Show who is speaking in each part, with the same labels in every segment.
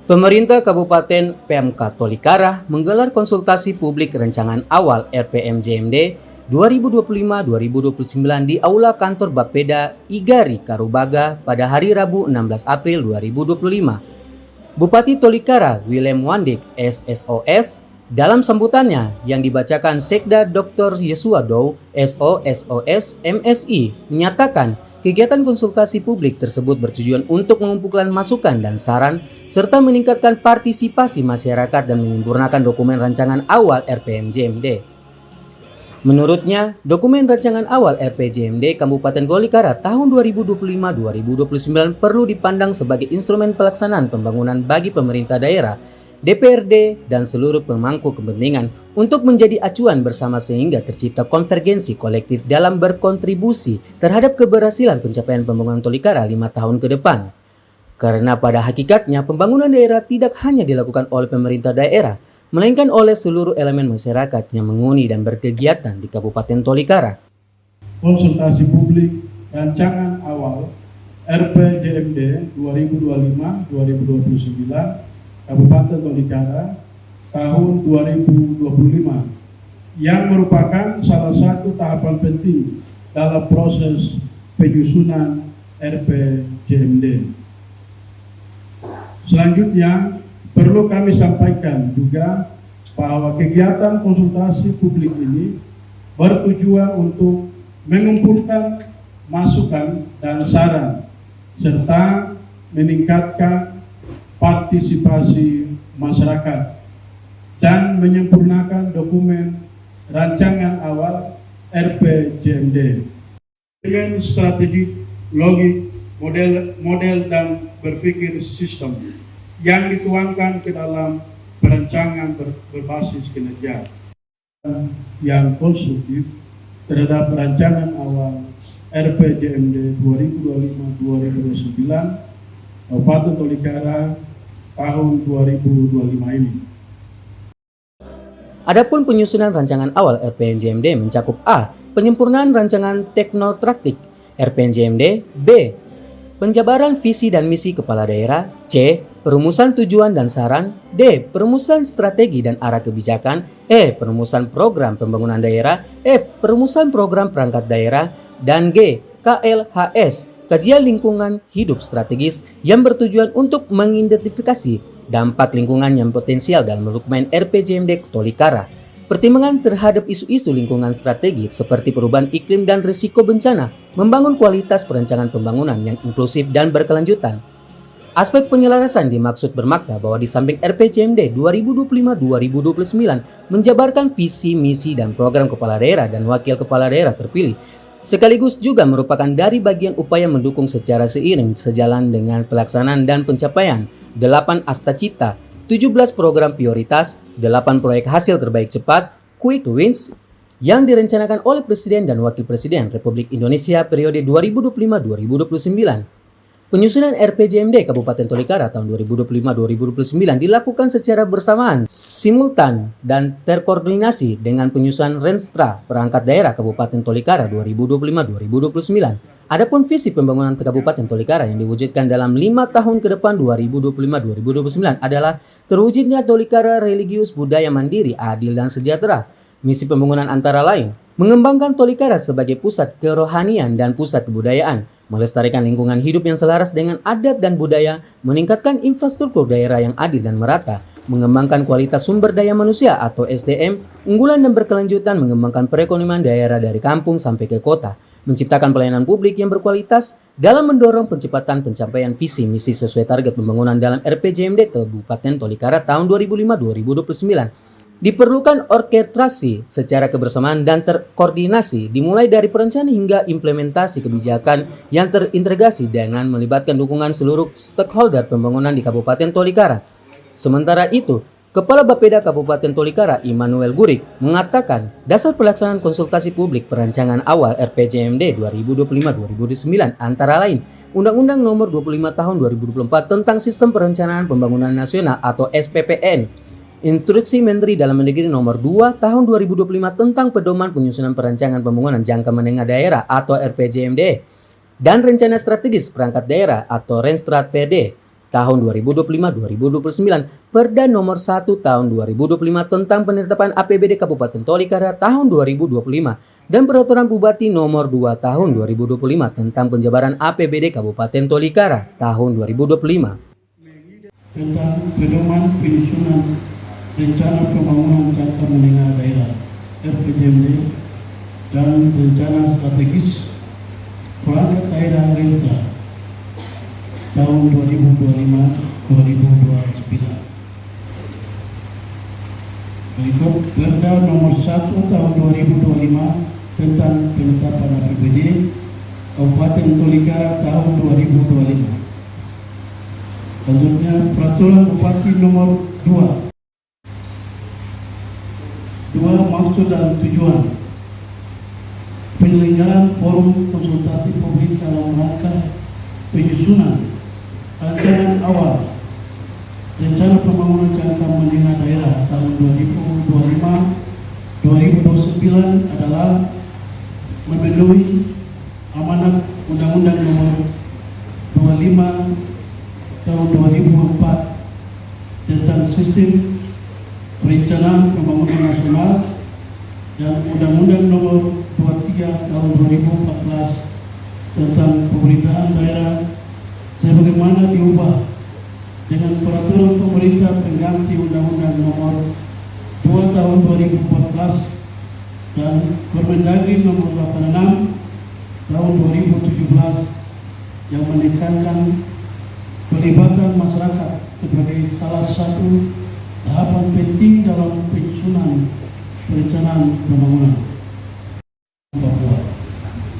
Speaker 1: Pemerintah Kabupaten PMK Tolikara menggelar konsultasi publik rancangan awal RPJMD 2025-2029 di Aula Kantor Bapeda Igari Karubaga pada hari Rabu 16 April 2025. Bupati Tolikara Willem Wandik SSOS dalam sambutannya yang dibacakan Sekda Dr. Yesua Dow SOSOS MSI menyatakan kegiatan konsultasi publik tersebut bertujuan untuk mengumpulkan masukan dan saran serta meningkatkan partisipasi masyarakat dan menyempurnakan dokumen rancangan awal RPJMD. Menurutnya, dokumen rancangan awal RPJMD Kabupaten Tolikara tahun 2025-2029 perlu dipandang sebagai instrumen pelaksanaan pembangunan bagi pemerintah daerah, DPRD, dan seluruh pemangku kepentingan untuk menjadi acuan bersama sehingga tercipta konvergensi kolektif dalam berkontribusi terhadap keberhasilan pencapaian pembangunan Tolikara 5 tahun ke depan. Karena pada hakikatnya pembangunan daerah tidak hanya dilakukan oleh pemerintah daerah, melainkan oleh seluruh elemen masyarakat yang menghuni dan berkegiatan di Kabupaten Tolikara.
Speaker 2: Konsultasi publik rancangan awal RPJMD 2025-2029 Kabupaten Tolikara tahun 2025 yang merupakan salah satu tahapan penting dalam proses penyusunan RPJMD. Selanjutnya, perlu kami sampaikan juga bahwa kegiatan konsultasi publik ini bertujuan untuk mengumpulkan masukan dan saran serta meningkatkan partisipasi masyarakat dan menyempurnakan dokumen rancangan awal RPJMD dengan strategi, logik, model dan berpikir sistem yang dituangkan ke dalam perancangan berbasis kinerja yang konstruktif terhadap rancangan awal RPJMD 2025-2029 Kabupaten Tolikara tahun 2025 ini.
Speaker 1: Adapun penyusunan rancangan awal RPJMD mencakup A. Penyempurnaan rancangan teknokratik RPJMD, B. Penjabaran visi dan misi kepala daerah, C. Perumusan tujuan dan saran, D. Perumusan strategi dan arah kebijakan, E. Perumusan program pembangunan daerah, F. Perumusan program perangkat daerah, dan G. KLHS Kajian lingkungan hidup strategis yang bertujuan untuk mengidentifikasi dampak lingkungan yang potensial dalam dokumen RPJMD Tolikara. Pertimbangan terhadap isu-isu lingkungan strategis seperti perubahan iklim dan risiko bencana, membangun kualitas perencanaan pembangunan yang inklusif dan berkelanjutan. Aspek penyelarasan dimaksud bermakna bahwa di samping RPJMD 2025-2029 menjabarkan visi, misi, dan program kepala daerah dan wakil kepala daerah terpilih, sekaligus juga merupakan dari bagian upaya mendukung secara seiring sejalan dengan pelaksanaan dan pencapaian 8 Astacita, 17 program prioritas, 8 proyek hasil terbaik cepat, Quick Wins, yang direncanakan oleh Presiden dan Wakil Presiden Republik Indonesia periode 2025-2029. Penyusunan RPJMD Kabupaten Tolikara tahun 2025-2029 dilakukan secara bersamaan, simultan, dan terkoordinasi dengan penyusunan Renstra Perangkat Daerah Kabupaten Tolikara 2025-2029. Adapun visi pembangunan Kabupaten Tolikara yang diwujudkan dalam 5 tahun ke depan 2025-2029 adalah terwujudnya Tolikara religius budaya mandiri, adil, dan sejahtera. Misi pembangunan antara lain, mengembangkan Tolikara sebagai pusat kerohanian dan pusat kebudayaan, melestarikan lingkungan hidup yang selaras dengan adat dan budaya, meningkatkan infrastruktur daerah yang adil dan merata, mengembangkan kualitas sumber daya manusia atau SDM, unggulan dan berkelanjutan mengembangkan perekonomian daerah dari kampung sampai ke kota, menciptakan pelayanan publik yang berkualitas dalam mendorong percepatan pencapaian visi misi sesuai target pembangunan dalam RPJMD Kabupaten Tolikara tahun 2005-2029. Diperlukan orkestrasi secara kebersamaan dan terkoordinasi dimulai dari perencanaan hingga implementasi kebijakan yang terintegrasi dengan melibatkan dukungan seluruh stakeholder pembangunan di Kabupaten Tolikara. Sementara itu, Kepala Bapeda Kabupaten Tolikara Immanuel Gurik mengatakan dasar pelaksanaan konsultasi publik perancangan awal RPJMD 2025-2029 antara lain Undang-Undang Nomor 25 Tahun 2024 tentang Sistem Perencanaan Pembangunan Nasional atau SPPN, Instruksi Menteri Dalam Negeri Nomor 2 Tahun 2025 tentang Pedoman Penyusunan Perencanaan Pembangunan Jangka Menengah Daerah atau RPJMD dan Rencana Strategis Perangkat Daerah atau Renstrat PD tahun 2025-2029, Perda Nomor 1 tahun 2025 tentang penetapan APBD Kabupaten Tolikara tahun 2025, dan Peraturan Bupati Nomor 2 tahun 2025 tentang penjabaran APBD Kabupaten Tolikara tahun 2025.
Speaker 2: Tentang pedoman penyusunan rencana pembangunan jangka menengah daerah RPJMD dan rencana strategis perangkat daerah Restra tahun 2025-2029. Berikut Perda Nomor 1 tahun 2025 tentang penetapan APBD Kabupaten Tolikara tahun 2025. Selanjutnya Peraturan Bupati Nomor 2. Maksud dan tujuan penyelenggaraan forum konsultasi publik dalam rangka penyusunan rancangan awal rencana pembangunan jangka menengah daerah tahun 2025-2029 adalah memenuhi amanat Undang-Undang Nomor 25 tahun 2004 tentang sistem perencanaan pembangunan nasional dan Undang-Undang Nomor 23 tahun 2014 tentang pemerintahan daerah sebagaimana diubah dengan peraturan pemerintah pengganti Undang-Undang Nomor 2 tahun 2014 dan Permendagri Nomor 86 tahun 2017 yang menekankan pelibatan masyarakat sebagai salah satu tahapan penting dalam penyusunan perencanaan pembangunan Papua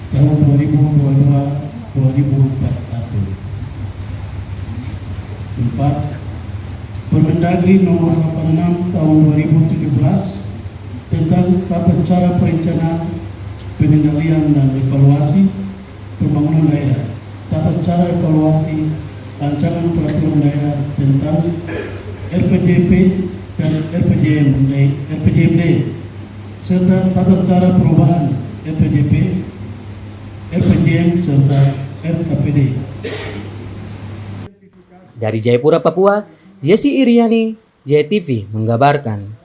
Speaker 2: tahun 2022-2041. 4. Permendagri Nomor 86 tahun 2017 tentang tata cara perencanaan, pengendalian dan evaluasi pembangunan daerah, tata cara evaluasi rancangan peraturan daerah tentang RPJP dan RPJMD serta tata cara perubahan RPJP, RPJM serta RKPD.
Speaker 1: Dari Jayapura, Papua, Yesi Iriani, JTV mengabarkan.